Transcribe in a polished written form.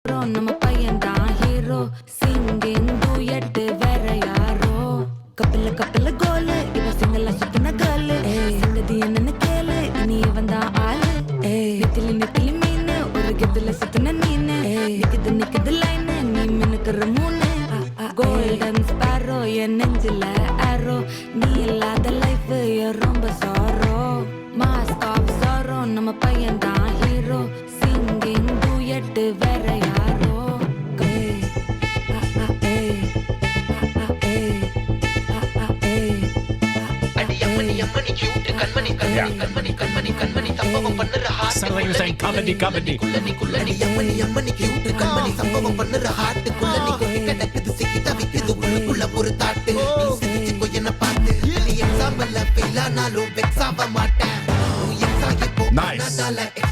நம்ம பையன் தான் ஹீரோ சிங்கிங் டூயட் வேற யாரோ கப்பல கோலு இவ சிங்கலா சுத்தின கேர்ளு சங்கதி என்னன்னு கேளு இனி இவன் தான் ஆளு நெத்திலி மீன் ஒரு கெத்துல சுத்தின நீனு நிக்குது லைன் நீ மினுக்குற மூணு கோல்டன் ஸ்பாரோ என் நெஞ்சில ஆரோ நீ இல்லாத லைஃப் ரொம்ப சாரோ மாஸ்க் ஆஃப் சாரோ நம்ம பையன் தான் ஹீரோ சிங்கிங் டூயட் வேற யாரோ Sound like you're saying comedy. ஒரு தாட்டு என்ன பார்த்து எக்ஸாம்பிள் ஃபெயில் ஆனாலும் வெக்ஸ் ஆக மாட்டேன் Nice.